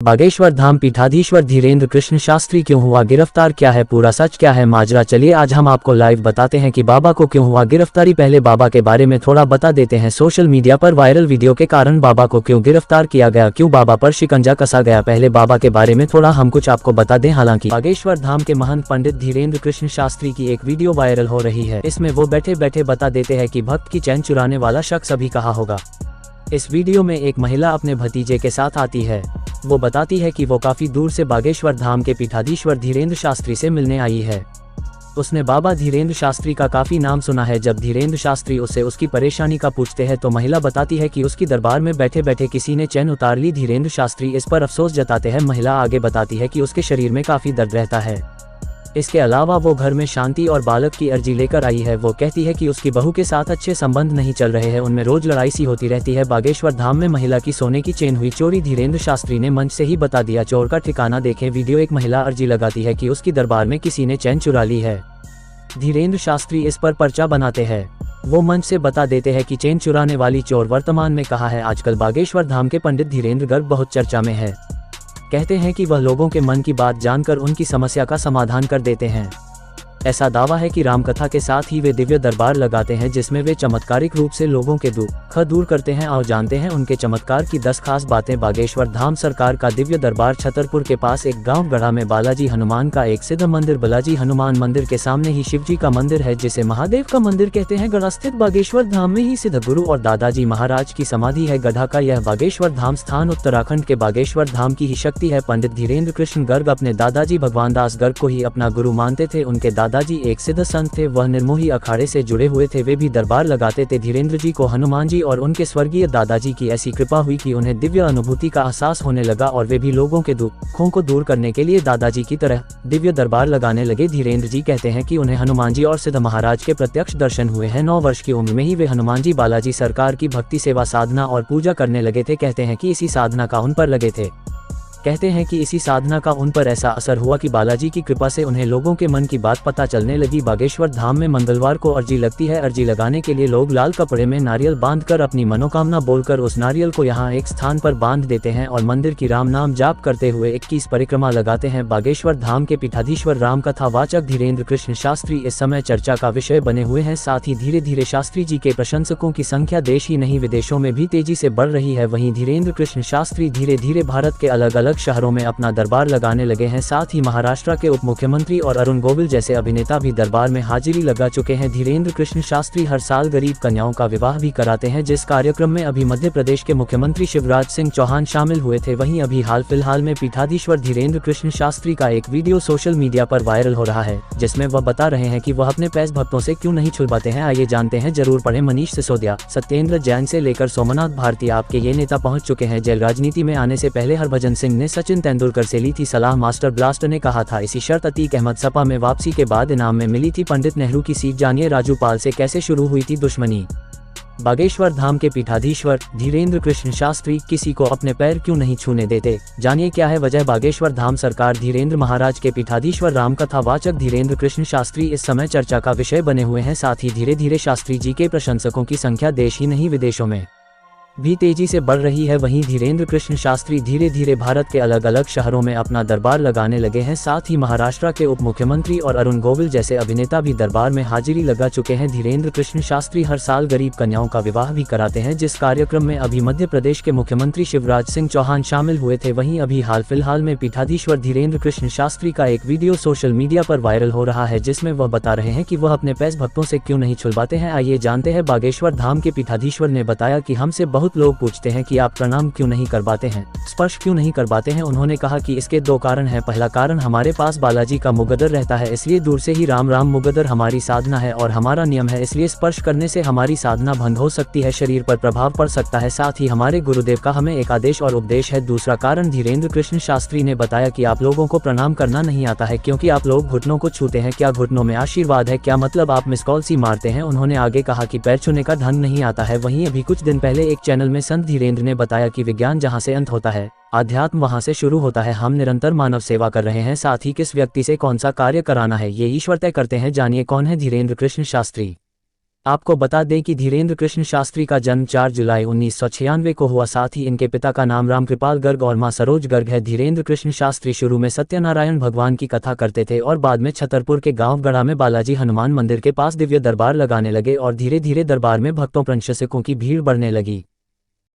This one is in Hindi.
बागेश्वर धाम पीठाधीश्वर धीरेन्द्र कृष्ण शास्त्री क्यों हुआ गिरफ्तार, क्या है पूरा सच, क्या है माजरा, चलिए आज हम आपको लाइव बताते हैं कि बाबा को क्यों हुआ गिरफ्तारी। पहले बाबा के बारे में थोड़ा बता देते हैं। सोशल मीडिया पर वायरल वीडियो के कारण बाबा को क्यों गिरफ्तार किया गया, क्यों बाबा पर शिकंजा कसा गया, पहले बाबा के बारे में थोड़ा हम कुछ आपको बता दें। हालांकि बागेश्वर धाम के महंत पंडित धीरेन्द्र कृष्ण शास्त्री की एक वीडियो वायरल हो रही है। इसमें वो बैठे बैठे बता देते हैं कि भक्त की चैन चुराने वाला शख्स अभी कहाँ होगा। इस वीडियो में एक महिला अपने भतीजे के साथ आती है। वो बताती है कि वो काफी दूर से बागेश्वर धाम के पीठाधीश्वर धीरेन्द्र शास्त्री से मिलने आई है। उसने बाबा धीरेन्द्र शास्त्री का काफी नाम सुना है। जब धीरेन्द्र शास्त्री उससे उसकी परेशानी का पूछते हैं तो महिला बताती है कि उसकी दरबार में बैठे बैठे किसी ने चैन उतार ली। धीरेन्द्र शास्त्री इस पर अफसोस जताते हैं। महिला आगे बताती है कि उसके शरीर में काफी दर्द रहता है। इसके अलावा वो घर में शांति और बालक की अर्जी लेकर आई है। वो कहती है कि उसकी बहू के साथ अच्छे संबंध नहीं चल रहे हैं, उनमें रोज लड़ाई सी होती रहती है। बागेश्वर धाम में महिला की सोने की चेन हुई चोरी। धीरेन्द्र शास्त्री ने मंच से ही बता दिया, चोर का ठिकाना देखें वीडियो। एक महिला अर्जी लगाती है कि उसकी दरबार में किसी ने चैन चुरा ली है। धीरेन्द्र शास्त्री इस पर पर्चा बनाते हैं। वो मंच से बता देते हैं कि चेन चुराने वाली चोर वर्तमान में कहाँ है। आजकल बागेश्वर धाम के पंडित धीरेन्द्र गर्ग बहुत चर्चा में है। कहते हैं कि वह लोगों के मन की बात जानकर उनकी समस्या का समाधान कर देते हैं। ऐसा दावा है कि रामकथा के साथ ही वे दिव्य दरबार लगाते हैं जिसमें वे चमत्कारिक रूप से लोगों के दुख दूर करते हैं। और जानते हैं उनके चमत्कार की 10 खास बातें। बागेश्वर धाम सरकार का दिव्य दरबार छतरपुर के पास एक गांव गढ़ा में बालाजी हनुमान का एक सिद्ध मंदिर। बालाजी हनुमान मंदिर के सामने ही शिवजी का मंदिर है जिसे महादेव का मंदिर कहते हैं। गढ़ा स्थित बागेश्वर धाम में ही सिद्ध गुरु और दादाजी महाराज की समाधि है। गढ़ा का यह बागेश्वर धाम स्थान उत्तराखंड के बागेश्वर धाम की ही शक्ति है। पंडित धीरेन्द्र कृष्ण गर्ग अपने दादाजी भगवान दास गर्ग को ही अपना गुरु मानते थे। उनके दादाजी एक सिद्ध संत थे, वह निर्मोही अखाड़े से जुड़े हुए थे। वे भी दरबार लगाते थे। धीरेन्द्र जी को हनुमान जी और उनके स्वर्गीय दादाजी की ऐसी कृपा हुई कि उन्हें दिव्य अनुभूति का एहसास होने लगा और वे भी लोगों के दुखों को दूर करने के लिए दादाजी की तरह दिव्य दरबार लगाने लगे। धीरेन्द्र जी कहते हैं कि उन्हें हनुमान जी और सिद्ध महाराज के प्रत्यक्ष दर्शन हुए हैं। 9 वर्ष की उम्र में ही वे हनुमान जी बालाजी सरकार की भक्ति सेवा साधना और पूजा करने लगे थे। कहते हैं कि इसी साधना का उन पर लगे थे। कहते हैं कि इसी साधना का उन पर ऐसा असर हुआ कि बालाजी की कृपा से उन्हें लोगों के मन की बात पता चलने लगी। बागेश्वर धाम में मंगलवार को अर्जी लगती है। अर्जी लगाने के लिए लोग लाल कपड़े में नारियल बांधकर अपनी मनोकामना बोलकर उस नारियल को यहाँ एक स्थान पर बांध देते हैं और मंदिर की राम नाम जाप करते हुए 21 परिक्रमा लगाते हैं। बागेश्वर धाम के पीठाधीश्वर राम कथा वाचक धीरेन्द्र कृष्ण शास्त्री इस समय चर्चा का विषय बने हुए हैं। साथ ही धीरे धीरे शास्त्री जी के प्रशंसकों की संख्या देश ही नहीं विदेशों में भी तेजी से बढ़ रही है। वहीं धीरेन्द्र कृष्ण शास्त्री धीरे धीरे भारत के अलग अलग शहरों में अपना दरबार लगाने लगे हैं। साथ ही महाराष्ट्र के उप मुख्यमंत्री और अरुण गोविल जैसे अभिनेता भी दरबार में हाजिरी लगा चुके हैं। धीरेन्द्र कृष्ण शास्त्री हर साल गरीब कन्याओं का विवाह भी कराते हैं, जिस कार्यक्रम में अभी मध्य प्रदेश के मुख्यमंत्री शिवराज सिंह चौहान शामिल हुए थे। वहीं अभी हाल फिलहाल में पीठाधीश्वर धीरेन्द्र कृष्ण शास्त्री का एक वीडियो सोशल मीडिया पर वायरल हो रहा है जिसमें वह बता रहे हैं कि वह अपने पैस भक्तों से क्यों नहीं छुड़वाते हैं। आइए जानते हैं, जरूर पढ़ें। मनीष सिसोदिया, सत्येंद्र जैन से लेकर सोमनाथ भारती आपके ये नेता पहुंच चुके हैं। जेल राजनीति में आने से पहले हरभजन सिंह ने सचिन तेंदुलकर से ली थी सलाह। मास्टर ब्लास्टर ने कहा था इसी शर्त अतीक अहमद सपा में वापसी के बाद इनाम में मिली थी पंडित नेहरू की सीट। जानिए राजू पाल से कैसे शुरू हुई थी दुश्मनी। बागेश्वर धाम के पीठाधीश्वर धीरेन्द्र कृष्ण शास्त्री किसी को अपने पैर क्यों नहीं छूने देते, जानिए क्या है वजह। बागेश्वर धाम सरकार धीरेन्द्र महाराज के पीठाधीश्वर रामकथा वाचक धीरेन्द्र कृष्ण शास्त्री इस समय चर्चा का विषय बने हुए हैं। साथ ही धीरे धीरे शास्त्री जी के प्रशंसकों की संख्या देश ही नहीं विदेशों में भी तेजी से बढ़ रही है। वहीं धीरेन्द्र कृष्ण शास्त्री धीरे धीरे भारत के अलग अलग शहरों में अपना दरबार लगाने लगे हैं। साथ ही महाराष्ट्र के उप मुख्यमंत्री और अरुण गोविल जैसे अभिनेता भी दरबार में हाजिरी लगा चुके हैं। धीरेन्द्र कृष्ण शास्त्री हर साल गरीब कन्याओं का विवाह भी कराते हैं, जिस कार्यक्रम में अभी मध्य प्रदेश के मुख्यमंत्री शिवराज सिंह चौहान शामिल हुए थे। वहीं अभी हाल फिलहाल में पीठाधीश्वर धीरेन्द्र कृष्ण शास्त्री का एक वीडियो सोशल मीडिया पर वायरल हो रहा है जिसमें वह बता रहे हैं कि वह अपने पैस भक्तों से क्यों नहीं छुड़वाते हैं। आइए जानते हैं। बागेश्वर धाम के पीठाधीश्वर ने बताया कि हमसे बहुत लोग पूछते हैं कि आप प्रणाम क्यों नहीं करवाते हैं, स्पर्श क्यों नहीं करवाते हैं। उन्होंने कहा कि इसके 2 कारण हैं। पहला कारण, हमारे पास बालाजी का मुगदर रहता है, इसलिए दूर से ही राम राम मुगदर हमारी साधना है और हमारा नियम है, इसलिए स्पर्श करने से हमारी साधना भंग हो सकती है, शरीर पर प्रभाव पड़ सकता है। साथ ही हमारे गुरुदेव का हमें एक आदेश और उपदेश है। दूसरा कारण, धीरेन्द्र कृष्ण शास्त्री ने बताया कि आप लोगों को प्रणाम करना नहीं आता है क्योंकि आप लोग घुटनों को छूते हैं। क्या घुटनों में आशीर्वाद है? क्या मतलब आप मिस कॉल सी मारते हैं? उन्होंने आगे कहा कि पैर छूने का ढंग नहीं आता है। वहीं अभी कुछ दिन पहले एक चैनल में संत धीरेन्द्र ने बताया कि विज्ञान जहाँ से अंत होता है, आध्यात्म वहाँ से शुरू होता है। हम निरंतर मानव सेवा कर रहे हैं। साथ ही किस व्यक्ति से कौन सा कार्य कराना है ये ईश्वर तय करते हैं। जानिए कौन है धीरेन्द्र कृष्ण शास्त्री। आपको बता दें कि धीरेन्द्र कृष्ण शास्त्री का जन्म 4 जुलाई 1996 को हुआ। साथ ही इनके पिता का नाम रामकृपाल गर्ग और मां सरोज गर्ग है। धीरेन्द्र कृष्ण शास्त्री शुरू में सत्यनारायण भगवान की कथा करते थे और बाद में छतरपुर के गांव गढ़ा में बालाजी हनुमान मंदिर के पास दिव्य दरबार लगाने लगे और धीरे धीरे दरबार में भक्तों प्रशंसकों की भीड़ बढ़ने लगी।